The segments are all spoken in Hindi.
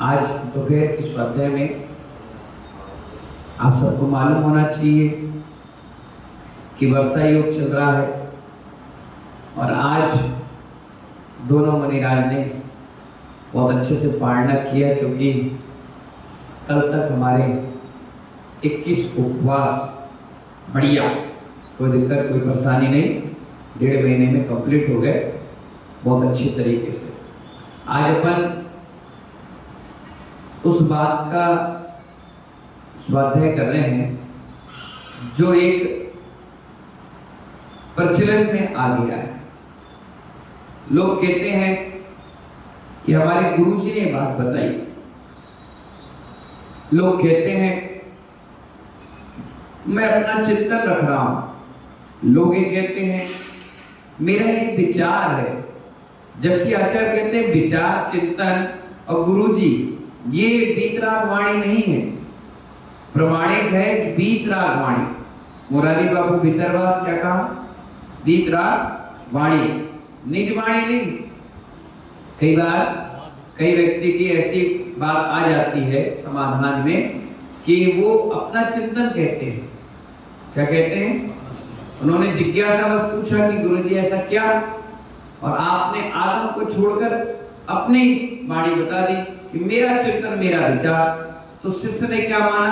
आज दोपहर के स्वाध्याय में आप सबको मालूम होना चाहिए कि वर्षा योग चल रहा है और आज दोनों मुनिराज ने बहुत अच्छे से पालना किया, क्योंकि कल तक हमारे 21 उपवास बढ़िया, कोई दिक्कत कोई परेशानी नहीं, 1.5 महीने में कंप्लीट हो गए बहुत अच्छी तरीके से। आज अपन उस बात का स्वाध्याय कर रहे हैं जो एक प्रचलन में आ गया है। लोग कहते हैं कि हमारे गुरुजी ने बात बताई, लोग कहते हैं मैं अपना चिंतन रख रहा हूं, लोग ये कहते हैं मेरा एक विचार है, जबकि आचार्य कहते हैं विचार चिंतन और गुरुजी ये बीतराग वाणी नहीं है, प्रमाणिक है कि बीतराग वाणी। मुरारी बाबू भीतरवा क्या कहा? बीतराग वाणी, निज वाणी नहीं। कई बार कई व्यक्ति की ऐसी बात आ जाती है समाधान में कि वो अपना चिंतन कहते हैं। क्या कहते हैं? उन्होंने जिज्ञासा में पूछा कि गुरुजी ऐसा क्या, और आपने आगम को छोड़कर अपनी वाणी बता दी कि मेरा चिंतन मेरा विचार। तो शिष्य ने क्या माना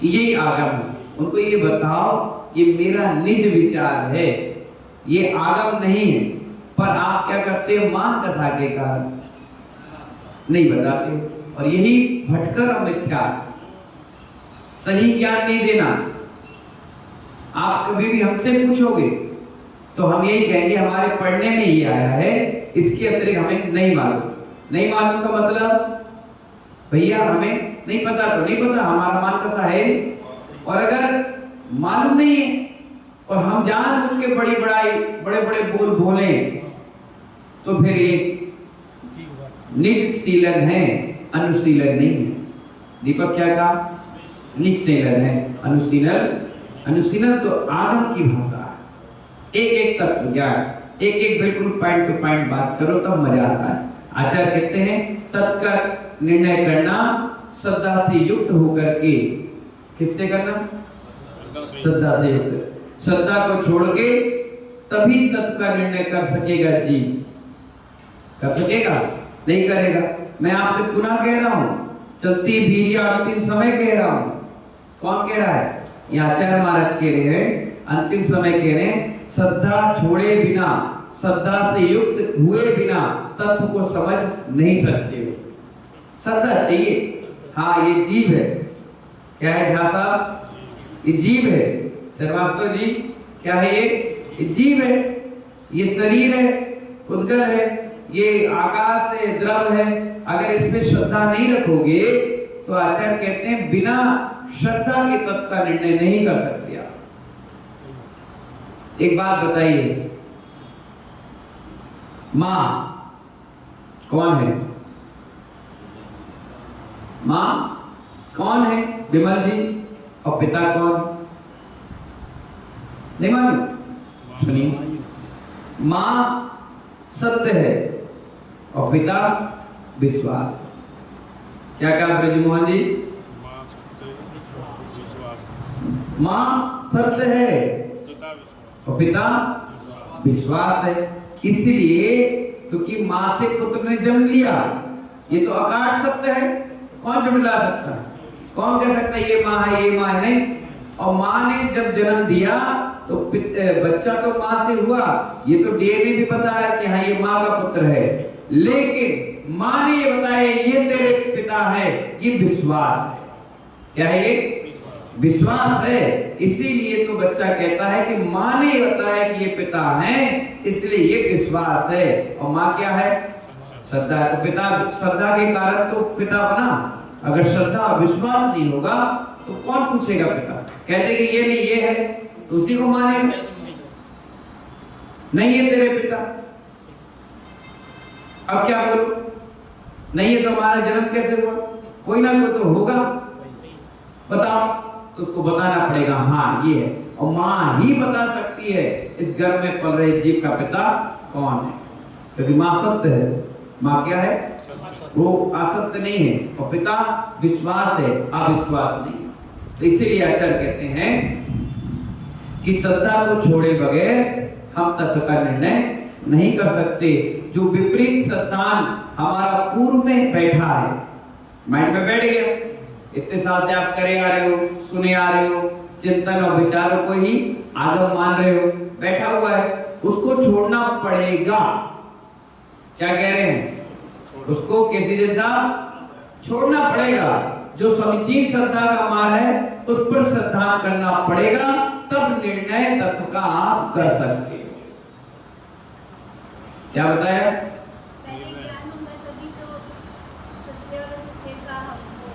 कि यही आगम है। उनको ये बताओ ये मेरा निज विचार है, ये आगम नहीं है। पर आप क्या करते हैं? मान कसा के कारण नहीं बताते, और यही भटकर और मिथ्या, सही ज्ञान नहीं देना। आप कभी भी हमसे पूछोगे तो हम यही कहेंगे हमारे पढ़ने में ये आया है, इसके अतिरिक्त हमें नहीं मालूम। नहीं मालूम का मतलब भैया हमें नहीं पता तो नहीं पता, हमारा मान कसा है। और अगर मालूम नहीं है और हम जानबूझ के बड़ी बड़ाई बड़े बड़े बोल बोले तो फिर ये निज शीलन है, अनुशीलन नहीं है। दीपक क्या कहा? निशीलन है, अनुशीलन। अनुशीलन तो आगम की भाषा है। एक एक तत्व ज्ञान, एक एक बिल्कुल पॉइंट टू पॉइंट बात करो तब मजा आता है। आचार्य कहते हैं तत्कर निर्णय करना श्रद्धा से युक्त होकर के। किससे करना? श्रद्धा से युक्त। श्रद्धा को छोड़ के तभी तत्व का निर्णय कर सकेगा जीव। कर सकेगा? नहीं करेगा। मैं आपसे पुनः कह रहा हूं, चलती भीरिया अंतिम समय कह रहा हूं। कौन कह रहा है? ये आचार्य महाराज कह रहे हैं, अंतिम समय कह रहे हैं श्रद्धा छोड़े बिना, श्रद्धा से युक्त हुए बिना तत्व को समझ नहीं सकते हो। श्रद्धा चाहिए। हाँ ये जीव है। क्या है झा साहब? ये जीव है। श्रीवास्तव जी क्या है? ये जीव है, ये शरीर है, उद्गल है, ये आकाश है, द्रव है। अगर इसमें श्रद्धा नहीं रखोगे तो आचार्य कहते हैं बिना श्रद्धा के तत्व का निर्णय नहीं कर सकते आप। एक बात बताइए, मां कौन है? मां कौन है? विमल जी। और पिता कौन? नहीं मालूम? सुनिए, मां सत्य है और पिता विश्वास। क्या कहा ब्रजमोहन जी? मां सत्य है और पिता विश्वास है। इसलिए क्योंकि मां से पुत्र ने जन्म लिया, ये तो अकाट सत्य है। कौन झुठला सकता है? कौन कह सकता है ये मां है, ये मां नहीं? और मां ने जब जन्म दिया तो बच्चा तो मां से हुआ, ये तो डीएनए भी पता है कि हाँ ये मां का पुत्र है। लेकिन मां ने ये बताया ये तेरे पिता है, ये विश्वास है। क्या है ये? विश्वास है। इसीलिए तो बच्चा कहता है कि मां ने बताया कि ये पिता हैं, इसलिए ये विश्वास है। और मां क्या है? श्रद्धा। तो पिता श्रद्धा के कारण तो पिता बना। अगर श्रद्धा विश्वास नहीं होगा तो कौन पूछेगा पिता? कहते कि ये नहीं ये है तो उसी को मानेगा। नहीं है तेरे पिता, अब क्या बोलो? नहीं है तो हमारा जन्म कैसे हुआ? कोई ना कोई तो होगा, बताओ। तो उसको बताना पड़ेगा हाँ ये है। और मां ही बता सकती है इस गर्भ में पल रहे जीव का पिता कौन है, क्योंकि मां सत्य है। माँ क्या है? वो असत्य नहीं है, और पिता विश्वास है, अविश्वास नहीं। तो इसीलिए आचार्य कहते हैं कि श्रद्धा को छोड़े बगैर हम तत्व का निर्णय नहीं कर सकते। जो विपरीत सिद्धांत हमारा पूर्व में बैठा है, माइंड में बैठ गया, इतने साल से आप करे आ रहे हो, सुने आ रहे हो, चिंतन और विचारों को ही आगम मान रहे हो, बैठा हुआ है, उसको छोड़ना पड़ेगा। क्या कह रहे हैं? उसको कैसे जैसा छोड़ना पड़ेगा। जो समीचीन श्रद्धा का मार्ग है उस पर श्रद्धा करना पड़ेगा, तब निर्णय तत्व का आप कर सकते हो। क्या बताया? पहले ज्ञान होगा तभी तो सत्य और असत्य का हमको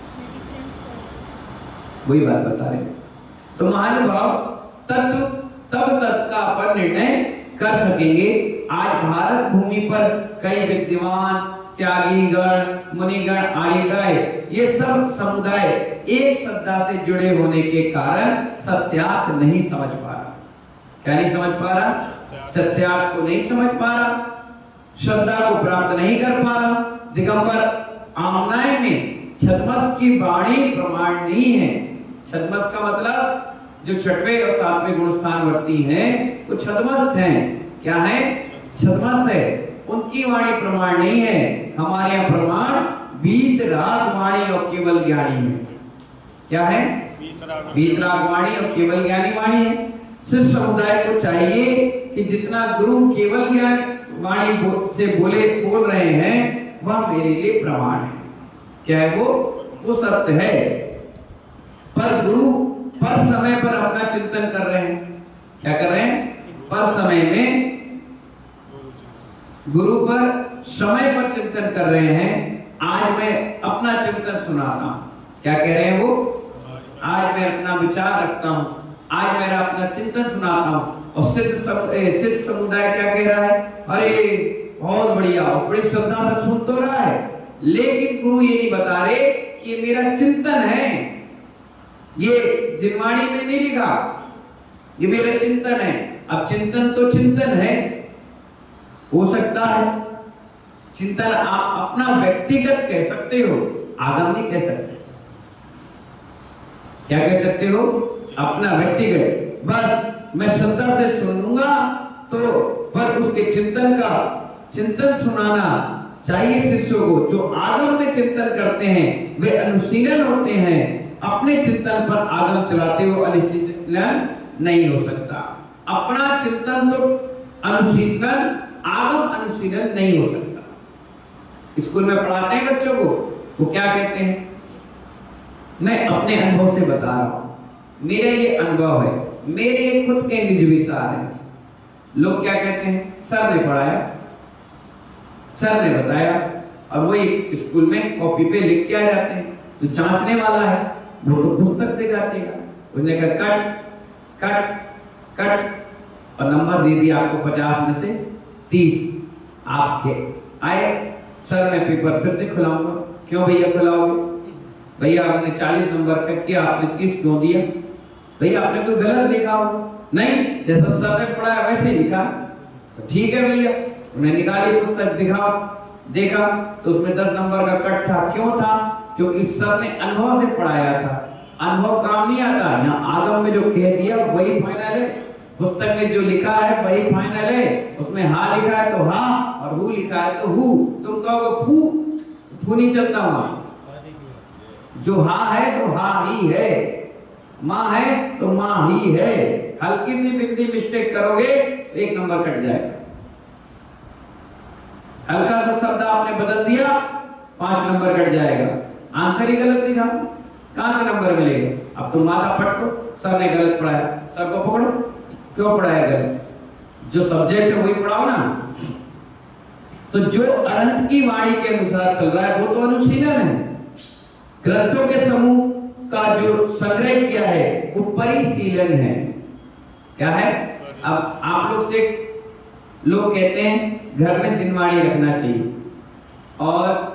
उसमें डिफरेंस करेंगे। वही बात बता रहे। तो महानुभाव तत्व तब तत्व का अपन निर्णय कर सकेंगे। आज भारत भूमि पर कई विद्वान, त्यागी गण, मुनिगण, आर्यगण, ये सब समुदाय एक श्रद्धा से जुड़े होने के कारण सत्यार्थ नहीं समझ पा रहा। क्या नहीं समझ पा रहा? सत्यार्थ को नहीं समझ पा रहा, श्रद्धा को प्राप्त नहीं कर पा रहा। दिगंबर आमनाय में छद्मस की वाणी प्रमाण नहीं है। छद्मस का मतलब जो छठवें और सातवें गुण स्थान वर्ती हैं वो छद्मस्थ हैं। क्या है? छद्मस्थ है, उनकी वाणी प्रमाण नहीं है। हमारे यहाँ प्रमाण वीतराग वाणी और केवल ज्ञानी है। क्या है? वीतराग वाणी और केवल ज्ञानी वाणी है। शिष्य समुदाय को चाहिए कि जितना गुरु केवल ज्ञान वाणी से बोल रहे हैं वह मेरे लिए प्रमाण है। क्या है वो सत्य है। पर गुरु पर समय पर अपना चिंतन कर रहे हैं। क्या कर रहे हैं? पर समय में गुरु पर समय पर चिंतन कर रहे हैं। आज मैं अपना चिंतन सुनाता हूं। क्या कह रहे हैं वो? आज मैं अपना विचार रखता हूं, आज मेरा अपना चिंतन सुनाता हूं। और शिष्य समुदाय क्या कह रहा है? अरे बहुत बढ़िया, बड़ी श्रद्धा से सुन तो रहा है, लेकिन गुरु ये नहीं बता रहे कि ये मेरा चिंतन है, ये जिनवाणी में नहीं लिखा, ये मेरा चिंतन है। अब चिंतन तो चिंतन है, हो सकता है चिंतन आप अपना व्यक्तिगत कह सकते हो, आगम नहीं कह सकते। क्या कह सकते हो? अपना व्यक्तिगत। बस मैं श्रद्धा से सुनूंगा तो पर उसके चिंतन सुनाना चाहिए शिष्यों को। जो आगम में चिंतन करते हैं वे अनुशीलन होते हैं, अपने चिंतन पर आगम चलाते हुए अनुशीलन नहीं हो सकता। अपना चिंतन तो अनुशीलन, आगम अनुशीलन नहीं हो सकता। स्कूल में पढ़ाते हैं बच्चों को, वो क्या कहते हैं? मैं अपने अनुभव से बता रहा हूं, मेरा ये अनुभव है, मेरे खुद के निज विचार है। लोग क्या कहते हैं? सर ने पढ़ाया, सर ने बताया, और वही स्कूल में कॉपी पे लिख के आ जाते हैं। तो जांचने वाला है वो तो पुस्तक से जांचेगा। उसने कहा कट कट कट और नंबर दे दिया आपको 50 में से 30। आपके आए, सर मैं पेपर फिर से खुलाऊंगा। क्यों भैया खुलाओगे? भैया आपने 40 नंबर का किया, आपने 30 क्यों दिया? भैया आपने कोई गलत लिखा हो? नहीं, जैसा सर ने पढ़ाया वैसे लिखा। तो ठीक है भैया, उन्हें निकाली पुस्तक, दिखाओ। देखा तो उसमें 10 नंबर का कट था। क्यों था? क्योंकि सर ने अनुभव से पढ़ाया था। अनुभव काम नहीं आता। यहाँ आगम में जो कह दिया वही फाइनल है, पुस्तक में जो लिखा है वही फाइनल है। उसमें हा लिखा है तो हा, और हु लिखा है तो हु। तुम कहोगे फू नहीं चलता वहां। जो हा है तो हा ही है, माँ है तो माँ ही है। हल्की सी बिंदी मिस्टेक करोगे तो 1 नंबर कट जाएगा। हल्का सा शब्द आपने बदल दिया 5 नंबर कट जाएगा। आंसर ही गलत लिखा, कहां से नंबर मिलेगा? अब तुम माथा पटको, सर ने गलत पढ़ाया, सर को पकड़ो, क्यों पढ़ाया गलत? जो सब्जेक्ट है वही पढ़ाओ ना। तो जो अनंत की वाणी के अनुसार चल रहा है वो तो अनुशीलन है। ग्रंथों के समूह का जो संग्रह किया है वो परिशीलन है। क्या है? अब आप लोग से लोग कहते हैं घर में जिनवाणी रखना चाहिए, और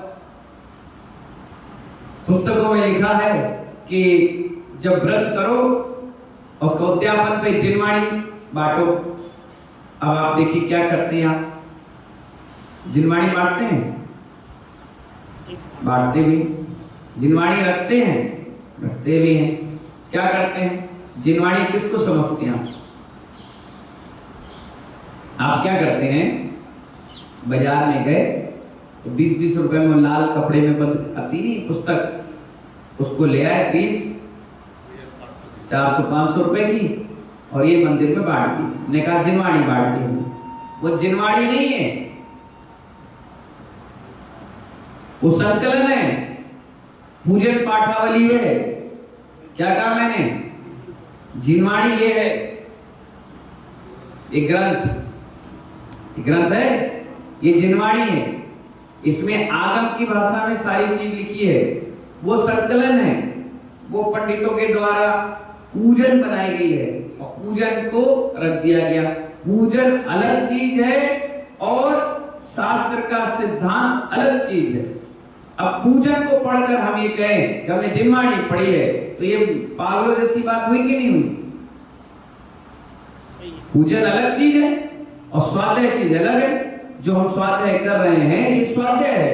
पुस्तकों में लिखा है कि जब व्रत करो उसको उद्यापन पे जिनवाणी बांटो। अब आप देखिए क्या करते हैं आप, जिनवाणी बांटते हैं? बांटते भी। जिनवाणी रखते हैं? रखते भी हैं। क्या करते हैं? जिनवाणी किसको समझते हैं आप क्या करते हैं? बाजार में गए तो 20-20 रुपए में लाल कपड़े में बंद आती नहीं पुस्तक, उसको ले आए 20 400-500 रुपए की और ये मंदिर में बांट दी। ने कहा जिनवाणी बांट दी। वो जिनवाणी नहीं है, वो संकलन है, पूजन पाठावली है। क्या कहा मैंने? जिनवाणी ये है, एक ग्रंथ है, ये जिनवाणी है। इसमें आगम की भाषा में सारी चीज लिखी है। वो संकलन है, वो पंडितों के द्वारा पूजन बनाई गई है और पूजन को रख दिया गया। पूजन अलग चीज है और शास्त्र का सिद्धांत अलग चीज है। अब पूजन को पढ़कर हम ये कहें कि हमने जिनवाणी पढ़ी है तो ये पागलों जैसी बात हुई कि नहीं हुई? पूजन अलग चीज है और स्वाध्याय चीज अलग है। जो हम स्वाध्याय कर रहे हैं ये स्वाध्याय है।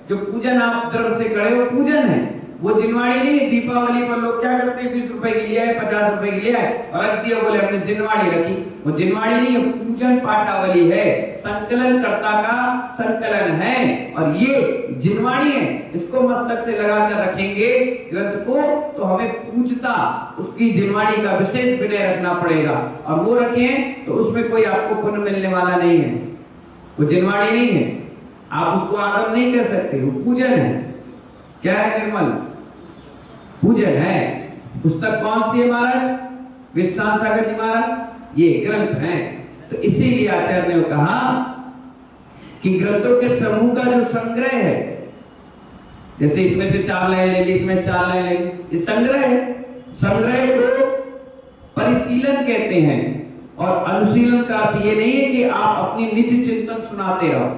जो पूजन आप द्रव्य से करे हो पूजन है, वो जिनवाणी नहीं है। दीपावली पर लोग क्या करते हैं? 20 रुपए की लिया है, 50 रुपए की लिया है और रख दिया, बोले हमने जिनवाणी रखी। वो जिनवाणी नहीं है, पूजन पाठावली है। संकलन कर्ता का संकलन है और ये जिनवाणी है। इसको मस्तक से लगाकर रखेंगे ग्रंथ को तो हमें पूछता उसकी जिनवाणी का विशेष विनय रखना पड़ेगा और वो रखें तो उसमें कोई आपको पुण्य मिलने वाला नहीं है। वो जिनवाणी नहीं है, आप उसको आगम नहीं कह सकते, वो पूजन है। क्या है निर्मल? पूजन है। पुस्तक कौन सी है महाराज? विश्वास सागर जी महाराज, ये ग्रंथ है। तो इसीलिए आचार्य ने कहा कि ग्रंथों के समूह का जो संग्रह है, जैसे इसमें से 4 लाइन ले ली, इसमें 4 लाइन ले ली, ये संग्रह है। संग्रह को परिशीलन कहते हैं और अनुशीलन का अर्थ ये नहीं है कि आप अपनी निज चिंतन सुनाते रहो।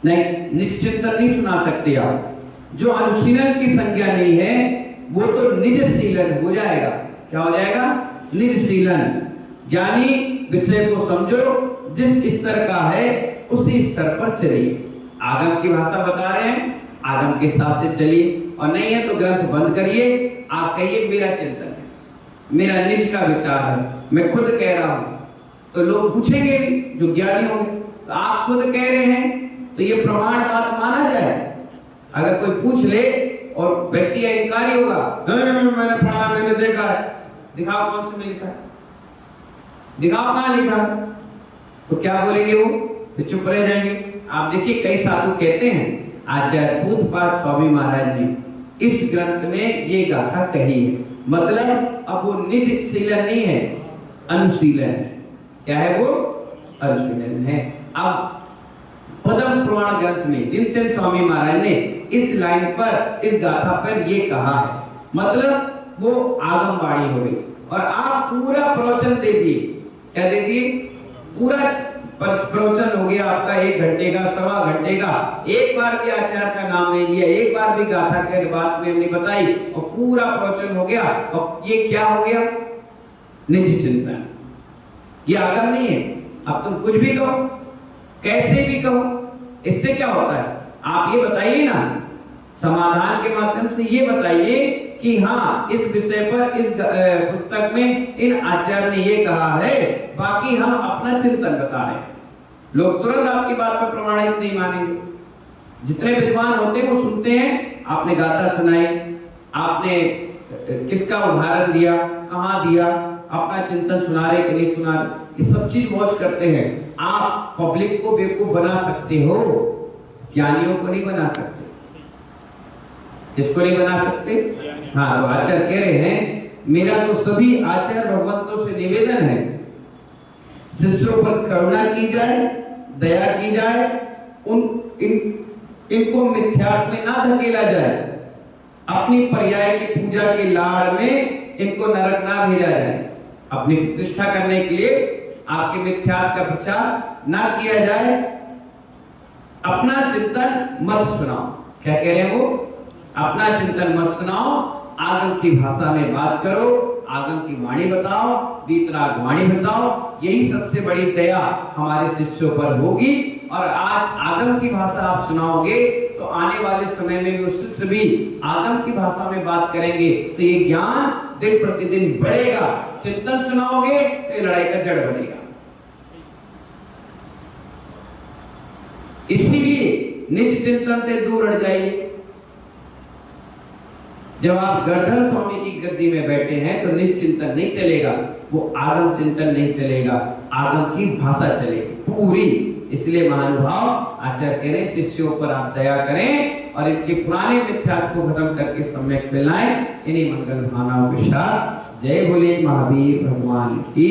नहीं, निज चिंतन नहीं सुना सकते आप। जो अनुशीलन की संज्ञा नहीं है वो तो निज शीलन हो जाएगा। क्या हो जाएगा? निज शीलन। ज्ञानी विषय को समझो, जिस स्तर का है उसी स्तर पर चलिए। आगम की भाषा बता रहे हैं, आगम के हिसाब से चलिए और नहीं है तो ग्रंथ बंद करिए। आप कहिए मेरा चिंतन है, मेरा निज का विचार है, मैं खुद कह रहा हूं। तो लोग पूछेंगे जो ज्ञानी होंगे, तो आप खुद कह रहे हैं तो ये प्रमाण बात माना जाए। अगर कोई पूछ ले और व्यक्ति अहंकारी होगा, मैंने पढ़ा, मैंने देखा है, दिखाओ कौन से में लिखा है, दिखाओ कहां लिखा है, तो क्या बोलेंगे वो? तो चुप रह जाएंगे। आप देखिए कई साधु कहते हैं आचार्य पूज्यपाद स्वामी महाराज ने इस ग्रंथ में ये गाथा कही है। मतलब अब वो निज शीलन नहीं है, अनुशीलन है। क्या है वो? अनुशीलन है। अब पद्म पुराण ग्रंथ में जिनसेन स्वामी महाराज ने इस लाइन पर, इस गाथा पर ये कहा है, मतलब वो आगमवाणी हो गई। और आप पूरा प्रवचन दे दिए। क्या दे दिए? पूरा प्रवचन हो गया आपका 1 घंटे का, 1.25 घंटे का। एक बार भी आचार्य का नाम नहीं लिया, एक बार भी गाथा के बात में हमने बताई और पूरा प्रवचन हो गया। और ये क्या हो गया? निज चिंतन। ये आगम नहीं है। अब तुम कुछ भी कहो, कैसे भी कहो, इससे क्या होता है? आप ये बताइए ना, समाधान के माध्यम से ये बताइए कि हाँ इस विषय पर इस पुस्तक में इन आचार्य ने ये कहा है, बाकी हम अपना चिंतन बता रहे हैं। लोग तुरंत आपकी बात पर प्रमाणित नहीं मानेंगे। जितने विद्वान होते हैं वो सुनते हैं, आपने गाथा सुनाई, आपने किसका उदाहरण दिया, कहाँ दिया, अपना चिंतन सुना रहे कि नहीं सुना रहे, ये सब चीज मौज करते हैं। आप पब्लिक को बेवकूफ बना सकते हो, ज्ञानियों को नहीं बना सकते। किसको नहीं बना सकते? हाँ, तो आचार्य कह रहे हैं मेरा तो सभी आचार्य भगवंतों से निवेदन है, शिष्यों पर करुणा की जाए, दया की जाए, इनको मिथ्यात्व में ना धकेला जाए, अपनी पर्याय की पूजा के लाड़ में इनको नरक ना भेजा जाए। अपनी प्रतिष्ठा करने के लिए आपके मिथ्यात्व का प्रचार ना किया जाए। अपना चिंतन मत सुनाओ। क्या कह रहे हैं वो? अपना चिंतन मत सुनाओ, आगम की भाषा में बात करो, आगम की वाणी बताओ, वीतराग वाणी बताओ। यही सबसे बड़ी दया हमारे शिष्यों पर होगी और आज आगम की भाषा आप सुनाओगे तो आने वाले समय में भी उससे भी आगम की भाषा में बात करेंगे तो ये ज्ञान दिन प्रतिदिन बढ़ेगा। चिंतन सुनाओगे तो ये लड़ाई का जड़ बनेगा। इसीलिए निज चिंतन से दूर हट जाइए। जब आप गर्धन स्वामी की गद्दी में बैठे हैं तो निज चिंतन नहीं चलेगा, वो आगम चिंतन नहीं चलेगा, आगम की भाषा चलेगी पूरी। इसलिए महानुभाव आचार्य कह रहे शिष्यों पर आप दया करें और इनके पुराने मिथ्यात्व को खत्म करके सम्यक मिलाएं। इन्हीं मंगल भावनाओं के साथ जय बोले महावीर भगवान की।